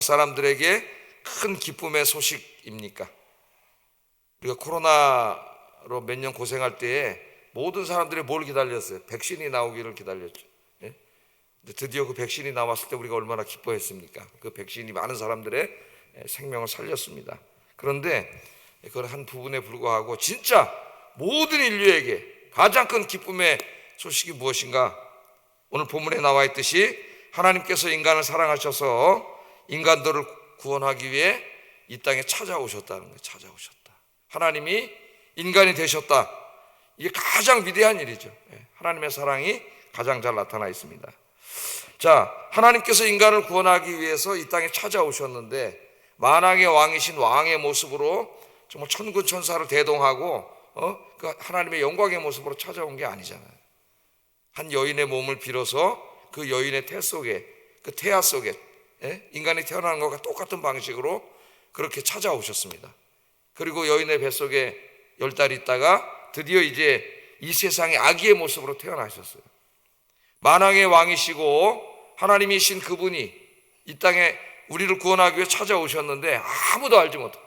사람들에게 큰 기쁨의 소식입니까? 우리가 코로나로 몇 년 고생할 때에 모든 사람들이 뭘 기다렸어요? 백신이 나오기를 기다렸죠. 예? 근데 드디어 그 백신이 나왔을 때 우리가 얼마나 기뻐했습니까? 그 백신이 많은 사람들의 생명을 살렸습니다. 그런데 그건 한 부분에 불과하고 진짜 모든 인류에게 가장 큰 기쁨의 소식이 무엇인가? 오늘 본문에 나와 있듯이 하나님께서 인간을 사랑하셔서 인간들을 구원하기 위해 이 땅에 찾아오셨다는 거예요. 찾아오셨다. 하나님이 인간이 되셨다. 이게 가장 위대한 일이죠. 하나님의 사랑이 가장 잘 나타나 있습니다. 자, 하나님께서 인간을 구원하기 위해서 이 땅에 찾아오셨는데 만왕의 왕이신 왕의 모습으로 정말 천군 천사를 대동하고 그 하나님의 영광의 모습으로 찾아온 게 아니잖아요. 한 여인의 몸을 빌어서 그 여인의 태 속에, 그 태아 속에 인간이 태어나는 것과 똑같은 방식으로 그렇게 찾아오셨습니다. 그리고 여인의 뱃속에 10달 있다가 드디어 이제 이 세상에 아기의 모습으로 태어나셨어요. 만왕의 왕이시고 하나님이신 그분이 이 땅에 우리를 구원하기 위해 찾아오셨는데 아무도 알지 못해.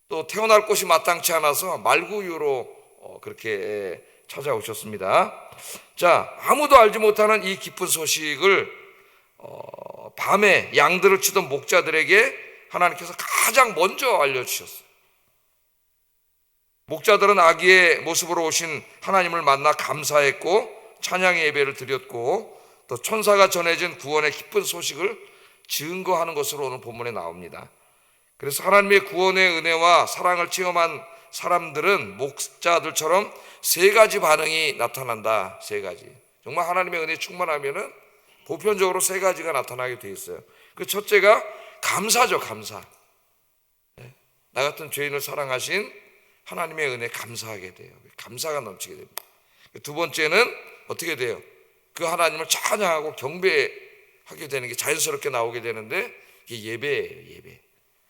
또 태어날 곳이 마땅치 않아서 말구유로 그렇게 찾아오셨습니다. 자, 아무도 알지 못하는 이 기쁜 소식을 밤에 양들을 치던 목자들에게 하나님께서 가장 먼저 알려주셨어요. 목자들은 아기의 모습으로 오신 하나님을 만나 감사했고 찬양의 예배를 드렸고 또 천사가 전해진 구원의 기쁜 소식을 증거하는 것으로 오늘 본문에 나옵니다. 그래서 하나님의 구원의 은혜와 사랑을 체험한 사람들은 목자들처럼 세 가지 반응이 나타난다. 세 가지. 정말 하나님의 은혜에 충만하면은 보편적으로 세 가지가 나타나게 돼 있어요. 그 첫째가 감사죠. 감사. 나 같은 죄인을 사랑하신 하나님의 은혜에 감사하게 돼요. 감사가 넘치게 됩니다. 두 번째는 어떻게 돼요? 그 하나님을 찬양하고 경배하게 되는 게 자연스럽게 나오게 되는데 이게 예배예요. 예배.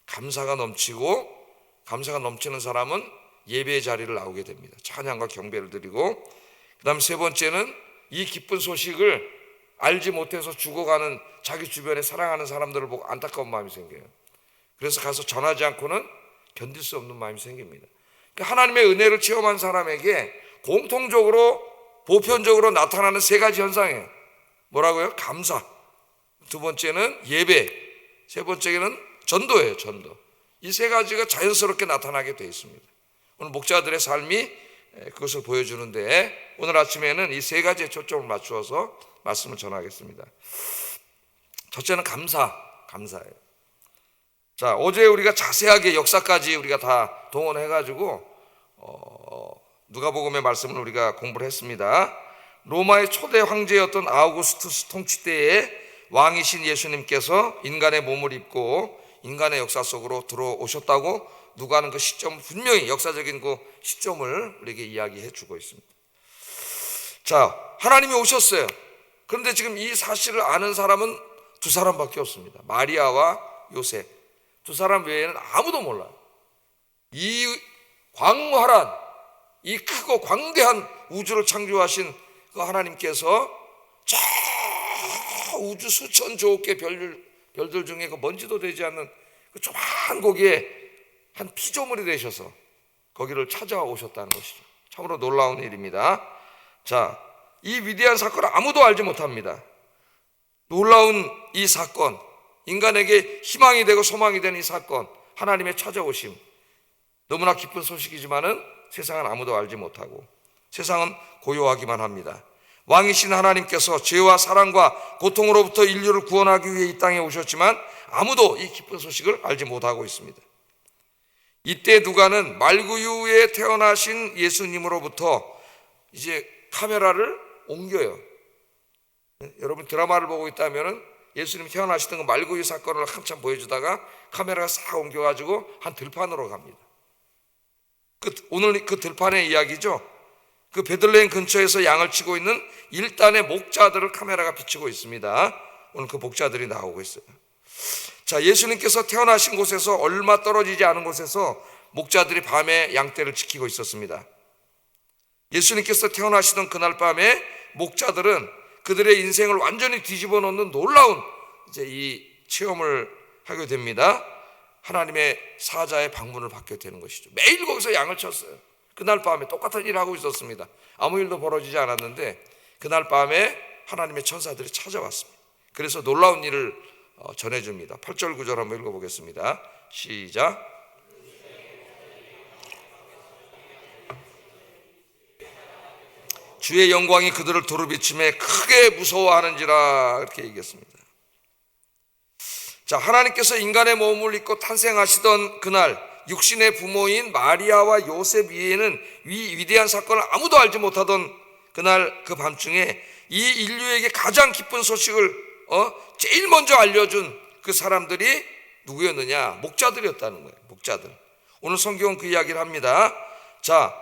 감사가 넘치고 감사가 넘치는 사람은 예배의 자리를 나오게 됩니다. 찬양과 경배를 드리고 그 다음 세 번째는 이 기쁜 소식을 알지 못해서 죽어가는 자기 주변에 사랑하는 사람들을 보고 안타까운 마음이 생겨요. 그래서 가서 전하지 않고는 견딜 수 없는 마음이 생깁니다. 그러니까 하나님의 은혜를 체험한 사람에게 공통적으로 보편적으로 나타나는 세 가지 현상이에요. 뭐라고요? 감사. 두 번째는 예배. 세 번째는 전도예요. 전도. 이 세 가지가 자연스럽게 나타나게 되어 있습니다. 오늘 목자들의 삶이 그것을 보여주는데 오늘 아침에는 이 세 가지에 초점을 맞추어서 말씀을 전하겠습니다. 첫째는 감사예요. 자, 어제 우리가 자세하게 역사까지 우리가 다 동원해가지고 누가복음의 말씀을 우리가 공부를 했습니다. 로마의 초대 황제였던 아우구스투스 통치 때에 왕이신 예수님께서 인간의 몸을 입고 인간의 역사 속으로 들어오셨다고 누가는 그 시점 분명히 역사적인 그 시점을 우리에게 이야기해 주고 있습니다. 자, 하나님이 오셨어요. 그런데 지금 이 사실을 아는 사람은 두 사람밖에 없습니다. 마리아와 요셉. 두 사람 외에는 아무도 몰라요. 이 광활한, 이 크고 광대한 우주를 창조하신 그 하나님께서 저 우주 수천 조억 개 별들 중에 그 먼지도 되지 않는 그 조그만 거기에 한 피조물이 되셔서 거기를 찾아오셨다는 것이죠. 참으로 놀라운 일입니다. 자, 이 위대한 사건을 아무도 알지 못합니다. 놀라운 이 사건, 인간에게 희망이 되고 소망이 되는 이 사건, 하나님의 찾아오심, 너무나 기쁜 소식이지만은 세상은 아무도 알지 못하고 세상은 고요하기만 합니다. 왕이신 하나님께서 죄와 사랑과 고통으로부터 인류를 구원하기 위해 이 땅에 오셨지만 아무도 이 기쁜 소식을 알지 못하고 있습니다. 이때 누가는 말구유에 태어나신 예수님으로부터 이제 카메라를 옮겨요. 여러분 드라마를 보고 있다면은 예수님이 태어나시던 그 말구유 사건을 한참 보여주다가 카메라가 싹 옮겨가지고 한 들판으로 갑니다. 오늘 그 들판의 이야기죠. 그 베들레헴 근처에서 양을 치고 있는 일단의 목자들을 카메라가 비추고 있습니다. 오늘 그 목자들이 나오고 있어요. 자, 예수님께서 태어나신 곳에서 얼마 떨어지지 않은 곳에서 목자들이 밤에 양떼를 지키고 있었습니다. 예수님께서 태어나시던 그날 밤에 목자들은 그들의 인생을 완전히 뒤집어 놓는 놀라운 이제 이 체험을 하게 됩니다. 하나님의 사자의 방문을 받게 되는 것이죠. 매일 거기서 양을 쳤어요. 그날 밤에 똑같은 일을 하고 있었습니다. 아무 일도 벌어지지 않았는데 그날 밤에 하나님의 천사들이 찾아왔습니다. 그래서 놀라운 일을 전해줍니다. 8절 9절 한번 읽어보겠습니다. 시작. 주의 영광이 그들을 두루비침에 크게 무서워하는지라, 이렇게 얘기했습니다. 자, 하나님께서 인간의 몸을 입고 탄생하시던 그날 육신의 부모인 마리아와 요셉 위에는 위대한 사건을 아무도 알지 못하던 그날 그 밤중에 이 인류에게 가장 기쁜 소식을 제일 먼저 알려준 그 사람들이 누구였느냐? 목자들이었다는 거예요. 목자들. 오늘 성경은 그 이야기를 합니다. 자,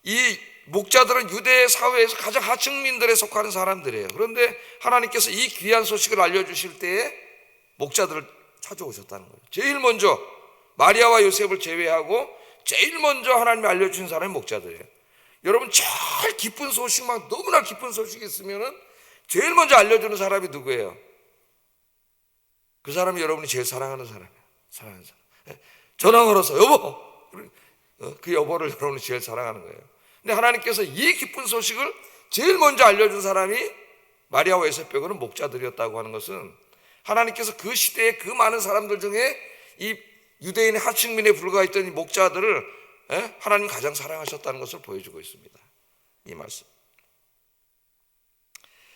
이 목자들은 유대 사회에서 가장 하층민들에 속하는 사람들이에요. 그런데 하나님께서 이 귀한 소식을 알려주실 때에 목자들을 찾아오셨다는 거예요. 제일 먼저 마리아와 요셉을 제외하고 제일 먼저 하나님이 알려주신 사람이 목자들이에요. 여러분, 제일 기쁜 소식만, 너무나 기쁜 소식이 있으면은 제일 먼저 알려주는 사람이 누구예요? 그 사람이 여러분이 제일 사랑하는 사람이에요. 사랑하는 사람. 전화 걸어서 여보, 그 여보를 여러분이 제일 사랑하는 거예요. 근데 하나님께서 이 기쁜 소식을 제일 먼저 알려준 사람이 마리아와 요셉 빼고는 목자들이었다고 하는 것은 하나님께서 그 시대에 그 많은 사람들 중에 이 유대인의 하층민에 불과했던 이 목자들을 하나님 가장 사랑하셨다는 것을 보여주고 있습니다. 이 말씀.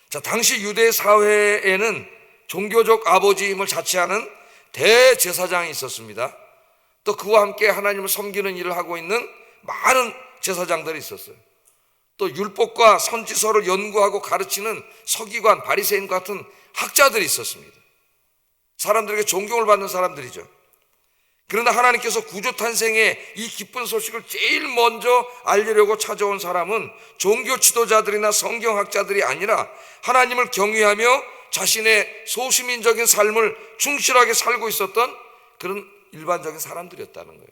자, 당시 유대 사회에는 종교적 아버지임을 자처하는 대제사장이 있었습니다. 또 그와 함께 하나님을 섬기는 일을 하고 있는 많은 제사장들이 있었어요. 또 율법과 선지서를 연구하고 가르치는 서기관, 바리새인 같은 학자들이 있었습니다. 사람들에게 존경을 받는 사람들이죠. 그러나 하나님께서 구주 탄생의 이 기쁜 소식을 제일 먼저 알리려고 찾아온 사람은 종교 지도자들이나 성경학자들이 아니라 하나님을 경외하며 자신의 소시민적인 삶을 충실하게 살고 있었던 그런 일반적인 사람들이었다는 거예요.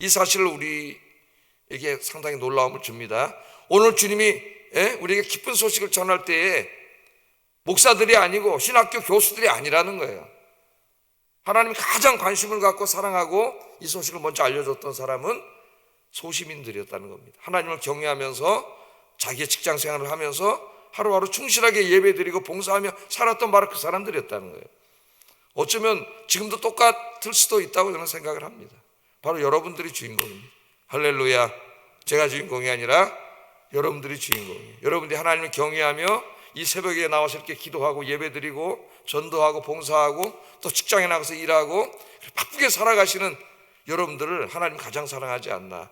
이 사실을 우리에게 상당히 놀라움을 줍니다. 오늘 주님이 우리에게 기쁜 소식을 전할 때에 목사들이 아니고 신학교 교수들이 아니라는 거예요. 하나님이 가장 관심을 갖고 사랑하고 이 소식을 먼저 알려줬던 사람은 소시민들이었다는 겁니다. 하나님을 경외하면서 자기의 직장 생활을 하면서 하루하루 충실하게 예배드리고 봉사하며 살았던 바로 그 사람들이었다는 거예요. 어쩌면 지금도 똑같을 수도 있다고 저는 생각을 합니다. 바로 여러분들이 주인공입니다. 할렐루야. 제가 주인공이 아니라 여러분들이 주인공이에요. 여러분들이 하나님을 경외하며 이 새벽에 나와서 이렇게 기도하고 예배드리고 전도하고 봉사하고 또 직장에 나가서 일하고 바쁘게 살아가시는 여러분들을 하나님 가장 사랑하지 않나,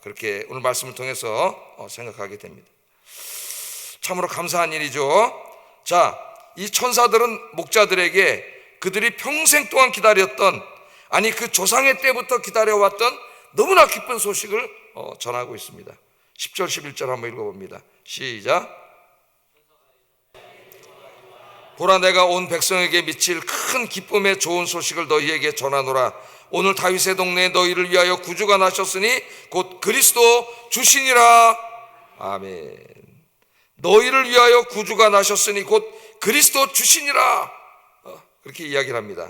그렇게 오늘 말씀을 통해서 생각하게 됩니다. 참으로 감사한 일이죠. 자, 이 천사들은 목자들에게 그들이 평생 동안 기다렸던, 아니 그 조상의 때부터 기다려왔던 너무나 기쁜 소식을 전하고 있습니다. 10절 11절 한번 읽어봅니다. 시작. 보라, 내가 온 백성에게 미칠 큰 기쁨의 좋은 소식을 너희에게 전하노라. 오늘 다윗의 동네에 너희를 위하여 구주가 나셨으니 곧 그리스도 주시니라. 아멘. 너희를 위하여 구주가 나셨으니 곧 그리스도 주시니라. 그렇게 이야기를 합니다.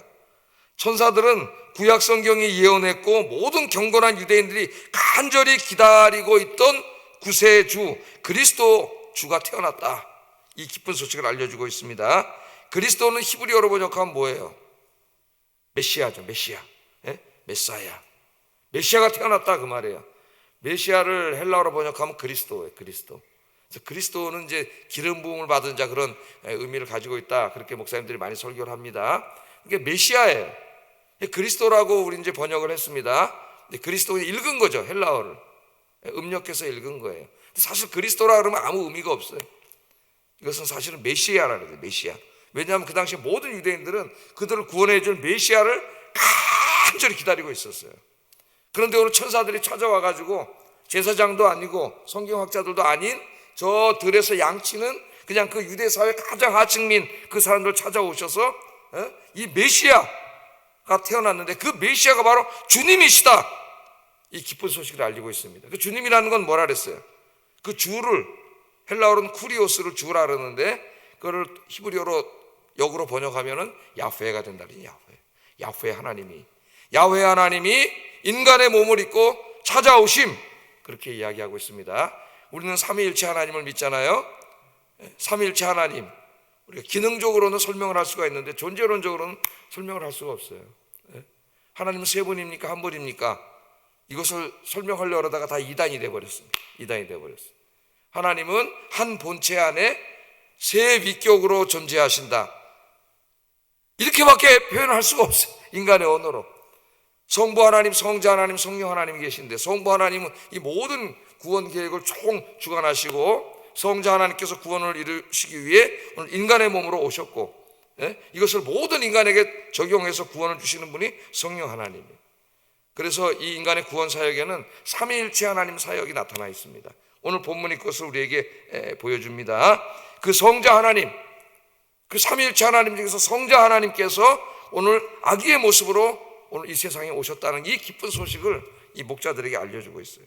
천사들은 구약 성경이 예언했고 모든 경건한 유대인들이 간절히 기다리고 있던 구세주 그리스도 주가 태어났다, 이 기쁜 소식을 알려주고 있습니다. 그리스도는 히브리어로 번역하면 뭐예요? 메시아죠. 메시아. 메사야. 메시아가 태어났다 그 말이에요. 메시아를 헬라어로 번역하면 그리스도예요. 그리스도. 그래서 그리스도는 이제 기름 부음을 받은 자, 그런 의미를 가지고 있다, 그렇게 목사님들이 많이 설교를 합니다. 이게 메시아예요. 그리스도라고 우리 이제 번역을 했습니다. 그리스도는 읽은 거죠. 헬라어를 음력해서 읽은 거예요. 사실 그리스도라 그러면 아무 의미가 없어요. 이것은 사실은 메시아라는 거예요. 메시아. 왜냐하면 그 당시 모든 유대인들은 그들을 구원해 줄 메시아를 간절히 기다리고 있었어요. 그런데 오늘 천사들이 찾아와 가지고 제사장도 아니고 성경학자들도 아닌 저 들에서 양치는 그냥 그 유대 사회 가장 하층민 그 사람들 찾아오셔서 이 메시아가 태어났는데 그 메시아가 바로 주님이시다, 이 기쁜 소식을 알리고 있습니다. 그 주님이라는 건 뭐라 그랬어요? 그 주를 헬라어로는 쿠리오스를 주라 그러는데 그걸 히브리어로 역으로 번역하면은 야훼가 된다는 야훼 하나님이 인간의 몸을 입고 찾아오심, 그렇게 이야기하고 있습니다. 우리는 삼위일체 하나님을 믿잖아요. 삼위일체 하나님, 우리가 기능적으로는 설명을 할 수가 있는데 존재론적으로는 설명을 할 수가 없어요. 하나님은 세 분입니까? 한 분입니까? 이것을 설명하려고 하다가 다 이단이 되어버렸습니다. 하나님은 한 본체 안에 세 위격으로 존재하신다, 이렇게밖에 표현할 수가 없어요. 인간의 언어로. 성부 하나님, 성자 하나님, 성령 하나님이 계신데, 성부 하나님은 이 모든 구원 계획을 총 주관하시고, 성자 하나님께서 구원을 이루시기 위해 오늘 인간의 몸으로 오셨고, 이것을 모든 인간에게 적용해서 구원을 주시는 분이 성령 하나님이에요. 그래서 이 인간의 구원 사역에는 삼위일체 하나님 사역이 나타나 있습니다. 오늘 본문이 그것을 우리에게 보여줍니다. 그 성자 하나님, 그 삼위일체 하나님 중에서 성자 하나님께서 오늘 아기의 모습으로 오늘 이 세상에 오셨다는 이 기쁜 소식을 이 목자들에게 알려주고 있어요.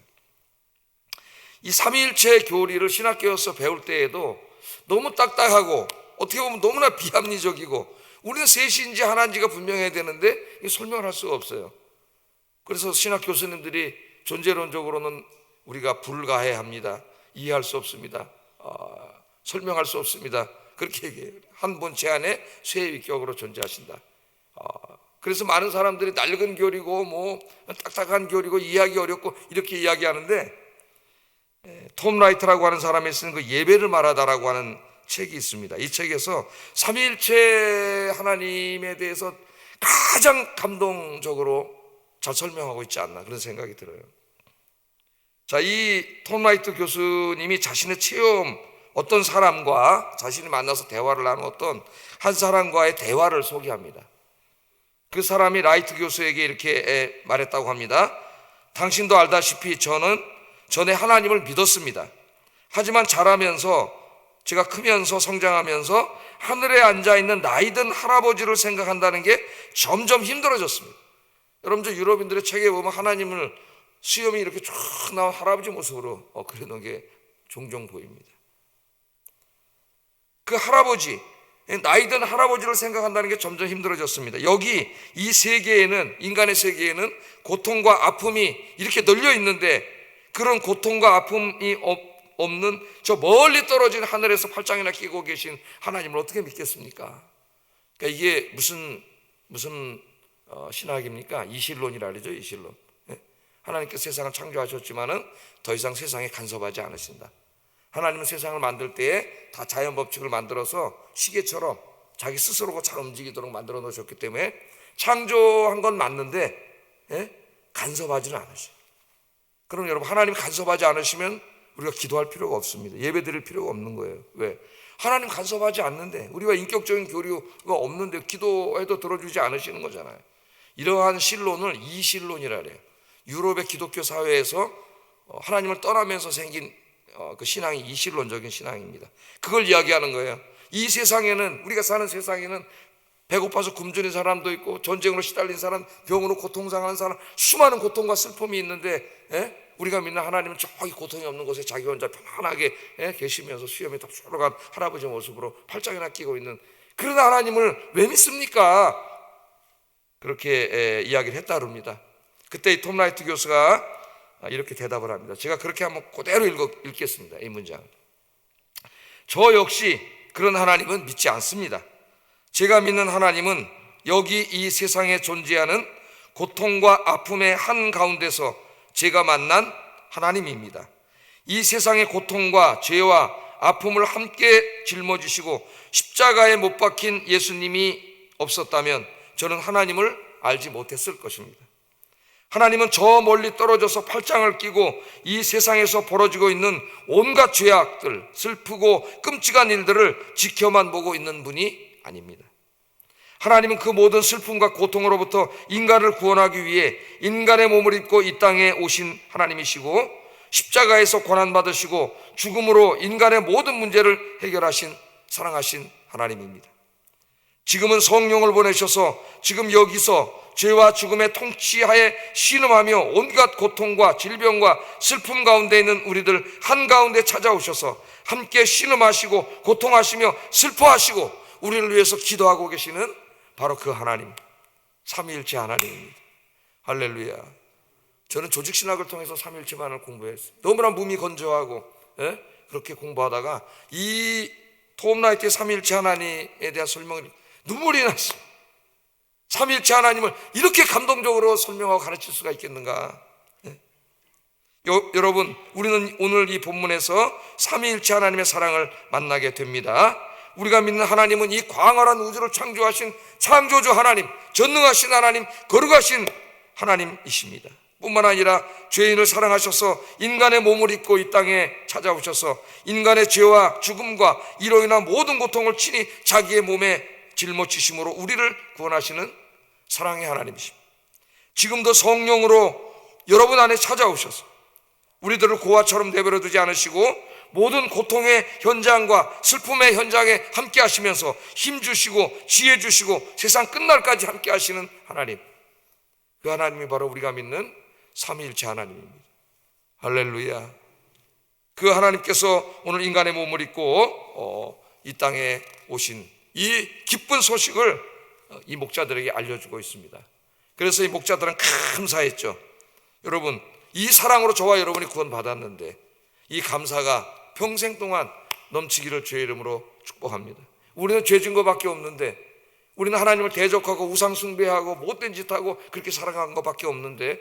이 삼위일체 교리를 신학교에서 배울 때에도 너무 딱딱하고 어떻게 보면 너무나 비합리적이고, 우리는 셋인지 하나인지가 분명해야 되는데 설명을 할 수가 없어요. 그래서 신학 교수님들이 존재론적으로는 우리가 불가해합니다, 이해할 수 없습니다, 설명할 수 없습니다, 그렇게 얘기해요. 한 본체 안에 세 위격으로 존재하신다. 그래서 많은 사람들이 낡은 교리고 뭐 딱딱한 교리고 이해하기 어렵고 이렇게 이야기하는데, 톰 라이트라고 하는 사람이 쓴 그 예배를 말하다라고 하는 책이 있습니다. 이 책에서 삼위일체 하나님에 대해서 가장 감동적으로 잘 설명하고 있지 않나, 그런 생각이 들어요. 자, 이 톰 라이트 교수님이 자신의 체험, 어떤 사람과 자신이 만나서 대화를 하는 어떤 한 사람과의 대화를 소개합니다. 그 사람이 라이트 교수에게 이렇게 말했다고 합니다. 당신도 알다시피 저는 전에 하나님을 믿었습니다. 하지만 자라면서, 제가 크면서 성장하면서 하늘에 앉아있는 나이든 할아버지를 생각한다는 게 점점 힘들어졌습니다. 여러분, 저 유럽인들의 책에 보면 하나님을 수염이 이렇게 쫙 나온 할아버지 모습으로 그려놓은 게 종종 보입니다. 그 할아버지, 나이든 할아버지를 생각한다는 게 점점 힘들어졌습니다. 여기 이 세계에는, 인간의 세계에는 고통과 아픔이 이렇게 널려 있는데, 그런 고통과 아픔이 없는 저 멀리 떨어진 하늘에서 팔짱이나 끼고 계신 하나님을 어떻게 믿겠습니까? 그러니까 이게 무슨 신학입니까? 이실론이라 그러죠. 이실론. 하나님께서 세상을 창조하셨지만은 더 이상 세상에 간섭하지 않으신다. 하나님은 세상을 만들 때에 다 자연 법칙을 만들어서 시계처럼 자기 스스로가 잘 움직이도록 만들어 놓으셨기 때문에 창조한 건 맞는데 간섭하지는 않으셔요. 그럼 여러분, 하나님 간섭하지 않으시면 우리가 기도할 필요가 없습니다. 예배 드릴 필요가 없는 거예요. 왜? 하나님 간섭하지 않는데, 우리가 인격적인 교류가 없는데 기도해도 들어주지 않으시는 거잖아요. 이러한 신론을 이신론이라 그래요. 유럽의 기독교 사회에서 하나님을 떠나면서 생긴 그 신앙이 이신론적인 신앙입니다. 그걸 이야기하는 거예요. 이 세상에는, 우리가 사는 세상에는 배고파서 굶주린 사람도 있고, 전쟁으로 시달린 사람, 병으로 고통당하는 사람, 수많은 고통과 슬픔이 있는데, 우리가 믿는 하나님은 저기 고통이 없는 곳에 자기 혼자 편안하게 계시면서 수염이 덕수룩한 할아버지 모습으로 팔짱이나 끼고 있는 그런 하나님을 왜 믿습니까? 그렇게 이야기를 했다 그럽니다. 그때 이 톰 라이트 교수가 이렇게 대답을 합니다. 제가 그렇게 한번 그대로 읽겠습니다. 이 문장. 저 역시 그런 하나님은 믿지 않습니다. 제가 믿는 하나님은 여기 이 세상에 존재하는 고통과 아픔의 한가운데서 제가 만난 하나님입니다. 이 세상의 고통과 죄와 아픔을 함께 짊어지시고 십자가에 못 박힌 예수님이 없었다면 저는 하나님을 알지 못했을 것입니다. 하나님은 저 멀리 떨어져서 팔짱을 끼고 이 세상에서 벌어지고 있는 온갖 죄악들, 슬프고 끔찍한 일들을 지켜만 보고 있는 분이 아닙니다. 하나님은 그 모든 슬픔과 고통으로부터 인간을 구원하기 위해 인간의 몸을 입고 이 땅에 오신 하나님이시고, 십자가에서 고난받으시고 죽음으로 인간의 모든 문제를 해결하신 사랑하신 하나님입니다. 지금은 성령을 보내셔서 지금 여기서 죄와 죽음의 통치하에 신음하며 온갖 고통과 질병과 슬픔 가운데 있는 우리들 한가운데 찾아오셔서 함께 신음하시고 고통하시며 슬퍼하시고 우리를 위해서 기도하고 계시는 바로 그 하나님, 삼위일체 하나님입니다. 할렐루야. 저는 조직신학을 통해서 삼위일체만을 공부했어요. 너무나 몸이 건조하고 그렇게 공부하다가 이 톰 라이트의 삼위일체 하나님에 대한 설명을 눈물이 났어요. 삼위일체 하나님을 이렇게 감동적으로 설명하고 가르칠 수가 있겠는가? 여러분, 우리는 오늘 이 본문에서 삼위일체 하나님의 사랑을 만나게 됩니다. 우리가 믿는 하나님은 이 광활한 우주를 창조하신 창조주 하나님, 전능하신 하나님, 거룩하신 하나님이십니다. 뿐만 아니라 죄인을 사랑하셔서 인간의 몸을 입고 이 땅에 찾아오셔서 인간의 죄와 죽음과 이로 인한 모든 고통을 친히 자기의 몸에 짊어지심으로 우리를 구원하시는 사랑의 하나님이십니다. 지금도 성령으로 여러분 안에 찾아오셔서 우리들을 고아처럼 내버려 두지 않으시고 모든 고통의 현장과 슬픔의 현장에 함께 하시면서 힘 주시고 지혜 주시고 세상 끝날까지 함께 하시는 하나님, 그 하나님이 바로 우리가 믿는 삼위일체 하나님입니다. 할렐루야. 그 하나님께서 오늘 인간의 몸을 입고 이 땅에 오신 이 기쁜 소식을 이 목자들에게 알려주고 있습니다. 그래서 이 목자들은 감사했죠. 여러분, 이 사랑으로 저와 여러분이 구원받았는데 이 감사가 평생 동안 넘치기를 주의 이름으로 축복합니다. 우리는 죄진 것밖에 없는데, 우리는 하나님을 대적하고 우상 숭배하고 못된 짓 하고 그렇게 살아간 것밖에 없는데,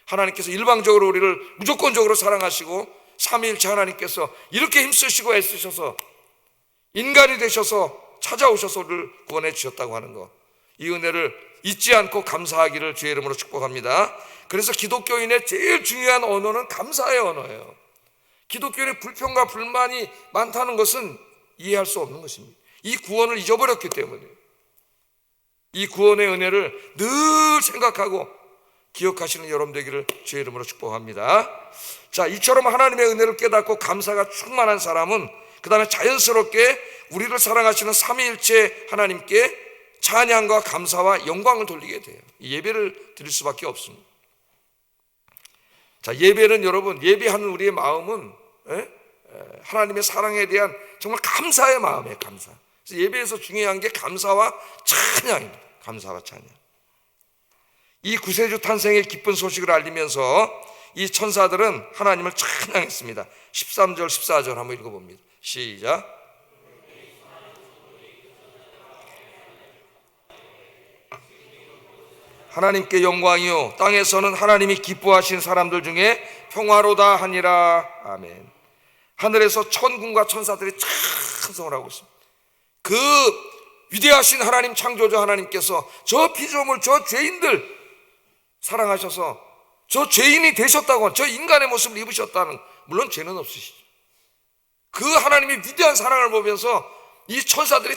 하나님께서 일방적으로 우리를 무조건적으로 사랑하시고 삼위일체 하나님께서 이렇게 힘쓰시고 애쓰셔서 인간이 되셔서 찾아오셔서 우리를 구원해 주셨다고 하는 것, 이 은혜를 잊지 않고 감사하기를 주의 이름으로 축복합니다. 그래서 기독교인의 제일 중요한 언어는 감사의 언어예요. 기독교인의 불평과 불만이 많다는 것은 이해할 수 없는 것입니다. 이 구원을 잊어버렸기 때문에, 이 구원의 은혜를 늘 생각하고 기억하시는 여러분 되기를 주의 이름으로 축복합니다. 자, 이처럼 하나님의 은혜를 깨닫고 감사가 충만한 사람은 그 다음에 자연스럽게 우리를 사랑하시는 삼위일체 하나님께 찬양과 감사와 영광을 돌리게 돼요. 예배를 드릴 수밖에 없습니다. 자, 예배는 여러분, 예배하는 우리의 마음은 하나님의 사랑에 대한 정말 감사의 마음이에요. 감사. 그래서 예배에서 중요한 게 감사와 찬양입니다. 감사와 찬양. 이 구세주 탄생의 기쁜 소식을 알리면서 이 천사들은 하나님을 찬양했습니다. 13절 14절 한번 읽어봅니다. 시작. 하나님께 영광이요 땅에서는 하나님이 기뻐하신 사람들 중에 평화로다 하니라. 아멘. 하늘에서 천군과 천사들이 찬송을 하고 있습니다. 그 위대하신 하나님, 창조주 하나님께서 저 피조물, 저 죄인들 사랑하셔서 저 죄인이 되셨다고, 저 인간의 모습을 입으셨다는, 물론 죄는 없으시죠. 그 하나님의 위대한 사랑을 보면서 이 천사들이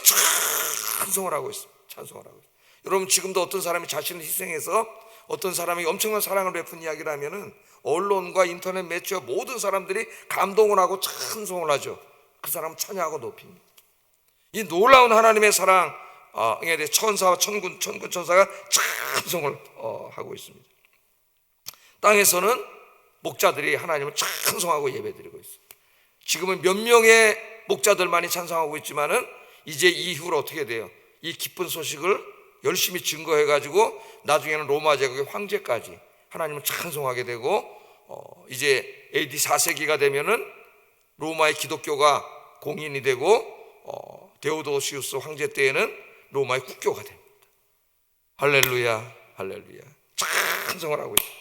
찬송을 하고 있습니다. 찬송을 하고 있습니다. 여러분, 지금도 어떤 사람이 자신을 희생해서 어떤 사람이 엄청난 사랑을 베푼 이야기를 하면은 언론과 인터넷 매체와 모든 사람들이 감동을 하고 찬송을 하죠. 그 사람은 찬양하고 높입니다. 이 놀라운 하나님의 사랑에 대해 천사와 천군 천사가 찬송을 하고 있습니다. 땅에서는 목자들이 하나님을 찬송하고 예배드리고 있습니다. 지금은 몇 명의 목자들만이 찬송하고 있지만은 이제 이후로 어떻게 돼요? 이 기쁜 소식을 열심히 증거해가지고 나중에는 로마 제국의 황제까지 하나님을 찬송하게 되고, 이제 AD 4세기가 되면은 로마의 기독교가 공인이 되고, 데오도시우스 황제 때에는 로마의 국교가 됩니다. 할렐루야, 할렐루야. 찬송을 하고 있습니다.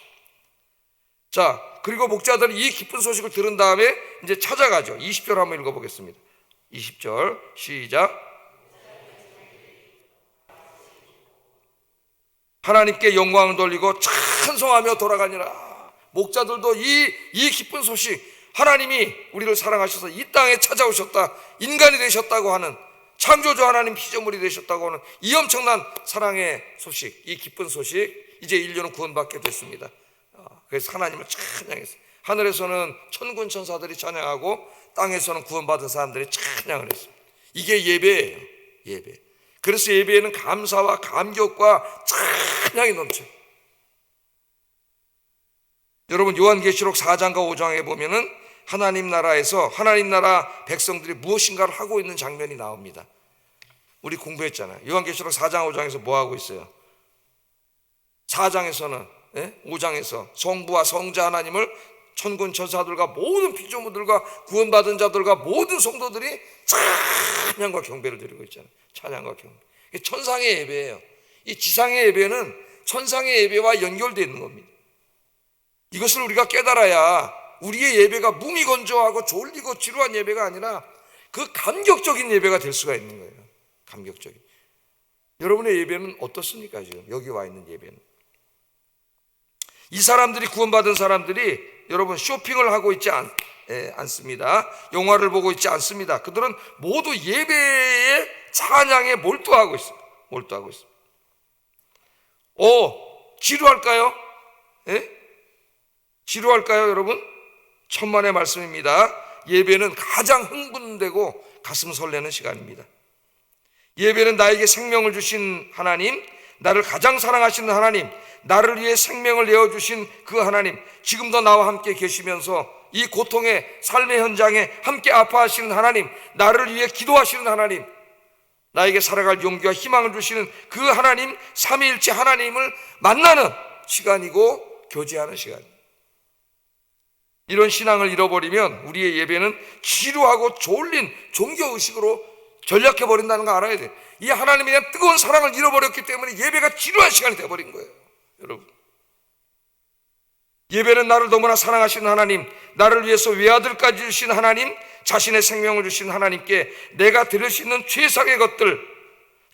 자, 그리고 목자들은 이 기쁜 소식을 들은 다음에 이제 찾아가죠. 20절 한번 읽어보겠습니다. 20절 시작. 하나님께 영광을 돌리고 찬송하며 돌아가니라. 목자들도 이 기쁜 소식, 하나님이 우리를 사랑하셔서 이 땅에 찾아오셨다, 인간이 되셨다고 하는, 창조주 하나님 피조물이 되셨다고 하는 이 엄청난 사랑의 소식, 이 기쁜 소식, 이제 인류는 구원받게 됐습니다. 그래서 하나님을 찬양했어요. 하늘에서는 천군 천사들이 찬양하고 땅에서는 구원받은 사람들이 찬양을 했습니다. 이게 예배예요. 예배. 그래서 예배에는 감사와 감격과 찬양이 넘쳐요. 여러분, 요한계시록 4장과 5장에 보면은 하나님 나라에서 하나님 나라 백성들이 무엇인가를 하고 있는 장면이 나옵니다. 우리 공부했잖아요. 요한계시록 4장 5장에서 뭐 하고 있어요? 4장에서는 5장에서 성부와 성자 하나님을 천군 천사들과 모든 피조물들과 구원받은 자들과 모든 성도들이 찬양과 경배를 드리고 있잖아요. 찬양과 경배. 이게 천상의 예배예요. 이 지상의 예배는 천상의 예배와 연결되어 있는 겁니다. 이것을 우리가 깨달아야 우리의 예배가 무미건조하고 졸리고 지루한 예배가 아니라 그 감격적인 예배가 될 수가 있는 거예요. 감격적인. 여러분의 예배는 어떻습니까? 지금 여기 와 있는 예배는. 이 사람들이, 구원받은 사람들이 여러분 쇼핑을 하고 있지 않습니다. 영화를 보고 있지 않습니다. 그들은 모두 예배의 찬양에 몰두하고 있습니다. 몰두하고 있습니다. 지루할까요? 지루할까요, 여러분? 천만의 말씀입니다. 예배는 가장 흥분되고 가슴 설레는 시간입니다. 예배는 나에게 생명을 주신 하나님, 나를 가장 사랑하시는 하나님, 나를 위해 생명을 내어주신 그 하나님, 지금도 나와 함께 계시면서 이 고통의 삶의 현장에 함께 아파하시는 하나님, 나를 위해 기도하시는 하나님, 나에게 살아갈 용기와 희망을 주시는 그 하나님, 삼위일체 하나님을 만나는 시간이고 교제하는 시간입니다. 이런 신앙을 잃어버리면 우리의 예배는 지루하고 졸린 종교의식으로 전락해버린다는 거 알아야 돼요. 이 하나님에 대한 뜨거운 사랑을 잃어버렸기 때문에 예배가 지루한 시간이 되어버린 거예요. 여러분, 예배는 나를 너무나 사랑하시는 하나님, 나를 위해서 외아들까지 주신 하나님, 자신의 생명을 주신 하나님께 내가 드릴 수 있는 최상의 것들,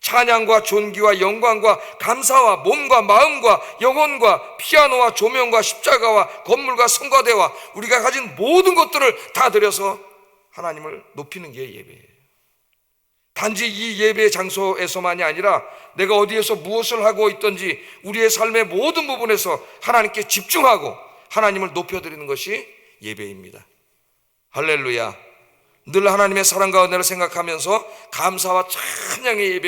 찬양과 존귀와 영광과 감사와 몸과 마음과 영혼과 피아노와 조명과 십자가와 건물과 성가대와 우리가 가진 모든 것들을 다 드려서 하나님을 높이는 게 예배예요. 단지 이 예배 장소에서만이 아니라 내가 어디에서 무엇을 하고 있든지 우리의 삶의 모든 부분에서 하나님께 집중하고 하나님을 높여드리는 것이 예배입니다. 할렐루야. 늘 하나님의 사랑과 은혜를 생각하면서 감사와 찬양의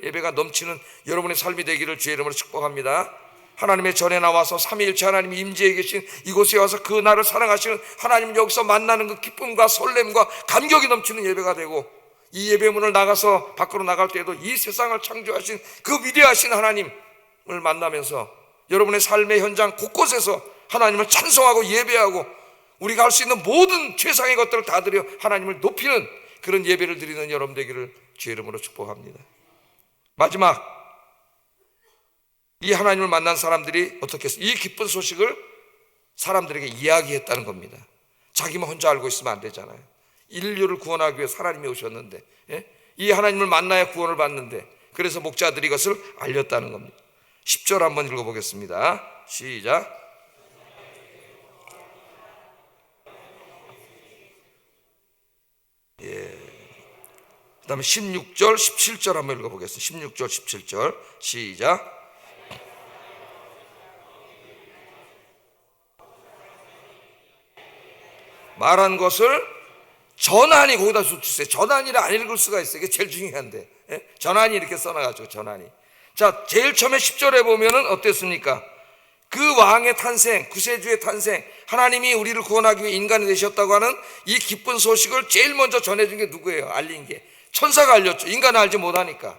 예배가 넘치는 여러분의 삶이 되기를 주의 이름으로 축복합니다. 하나님의 전에 나와서 삼위일체 하나님이 임재해 계신 이곳에 와서 그 나를 사랑하시는 하나님을 여기서 만나는 그 기쁨과 설렘과 감격이 넘치는 예배가 되고, 이 예배문을 나가서 밖으로 나갈 때에도 이 세상을 창조하신 그 위대하신 하나님을 만나면서 여러분의 삶의 현장 곳곳에서 하나님을 찬송하고 예배하고 우리가 할 수 있는 모든 최상의 것들을 다 드려 하나님을 높이는 그런 예배를 드리는 여러분 되기를 주의 이름으로 축복합니다. 마지막, 이 하나님을 만난 사람들이 어떻게 했어요? 이 기쁜 소식을 사람들에게 이야기했다는 겁니다. 자기만 혼자 알고 있으면 안 되잖아요. 인류를 구원하기 위해 하나님이 오셨는데, 이 하나님을 만나야 구원을 받는데, 그래서 목자들이 이것을 알렸다는 겁니다. 10절 한번 읽어보겠습니다. 시작. 그 다음에 16절 17절 한번 읽어보겠습니다. 16절 17절 시작. 말한 것을 전하니, 거기다 주세요. 전하니를 안 읽을 수가 있어요. 이게 제일 중요한데, 전하니 이렇게 써놔가지고 전하니. 자, 제일 처음에 10절에 보면은 어땠습니까? 그 왕의 탄생, 구세주의 탄생, 하나님이 우리를 구원하기 위해 인간이 되셨다고 하는 이 기쁜 소식을 제일 먼저 전해준 게 누구예요? 알린 게 천사가 알렸죠. 인간은 알지 못하니까.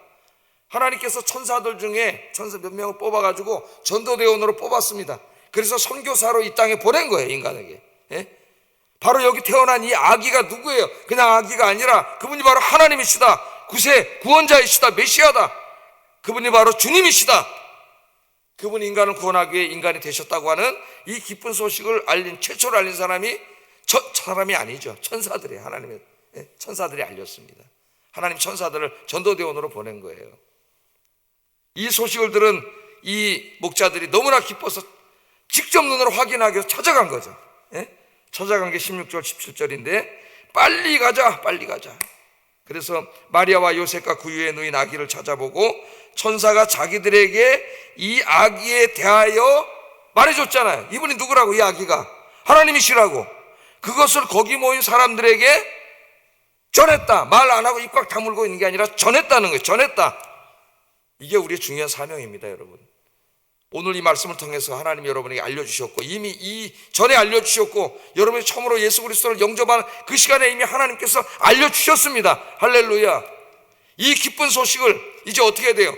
하나님께서 천사들 중에 천사 몇 명을 뽑아가지고 전도대원으로 뽑았습니다. 그래서 선교사로 이 땅에 보낸 거예요, 인간에게. 바로 여기 태어난 이 아기가 누구예요? 그냥 아기가 아니라 그분이 바로 하나님이시다. 구원자이시다. 메시아다. 그분이 바로 주님이시다. 그분이 인간을 구원하기 위해 인간이 되셨다고 하는 이 기쁜 소식을 최초로 알린 사람이 사람이 아니죠. 천사들이에요. 하나님의 천사들이 알렸습니다. 하나님 천사들을 전도대원으로 보낸 거예요. 이 소식을 들은 이 목자들이 너무나 기뻐서 직접 눈으로 확인하기 위해서 찾아간 거죠. 찾아간 게 16절 17절인데 빨리 가자. 그래서 마리아와 요셉과 그 위에 누인 아기를 찾아보고 천사가 자기들에게 이 아기에 대하여 말해줬잖아요. 이분이 누구라고? 이 아기가 하나님이시라고. 그것을 거기 모인 사람들에게 전했다. 말 안 하고 입 꽉 다물고 있는 게 아니라 전했다는 거예요. 전했다. 이게 우리의 중요한 사명입니다, 여러분. 오늘 이 말씀을 통해서 하나님이 여러분에게 알려주셨고, 이미 전에 알려주셨고, 여러분이 처음으로 예수 그리스도를 영접하는 그 시간에 이미 하나님께서 알려주셨습니다. 할렐루야. 이 기쁜 소식을 이제 어떻게 해야 돼요?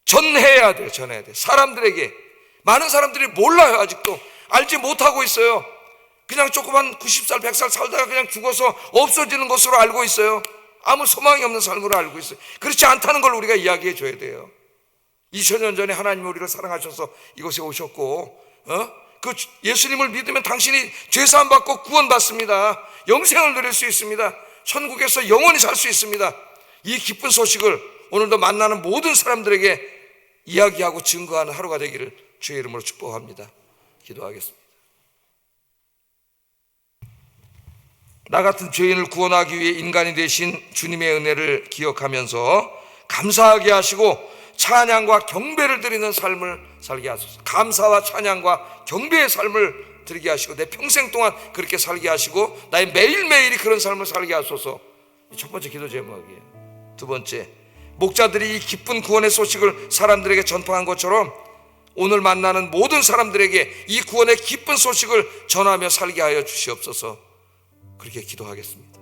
전해야 돼요. 전해야 돼요. 사람들에게. 많은 사람들이 몰라요. 아직도 알지 못하고 있어요. 그냥 조그만 90살 100살 살다가 그냥 죽어서 없어지는 것으로 알고 있어요. 아무 소망이 없는 삶으로 알고 있어요. 그렇지 않다는 걸 우리가 이야기해 줘야 돼요. 2000년 전에 하나님이 우리를 사랑하셔서 이곳에 오셨고 그 예수님을 믿으면 당신이 죄사함 받고 구원받습니다. 영생을 누릴 수 있습니다. 천국에서 영원히 살 수 있습니다. 이 기쁜 소식을 오늘도 만나는 모든 사람들에게 이야기하고 증거하는 하루가 되기를 주의 이름으로 축복합니다. 기도하겠습니다. 나 같은 죄인을 구원하기 위해 인간이 되신 주님의 은혜를 기억하면서 감사하게 하시고 찬양과 경배를 드리는 삶을 살게 하소서. 감사와 찬양과 경배의 삶을 드리게 하시고 내 평생 동안 그렇게 살게 하시고 나의 매일매일이 그런 삶을 살게 하소서. 첫 번째 기도 제목이에요. 두 번째, 목자들이 이 기쁜 구원의 소식을 사람들에게 전파한 것처럼 오늘 만나는 모든 사람들에게 이 구원의 기쁜 소식을 전하며 살게 하여 주시옵소서. 그렇게 기도하겠습니다.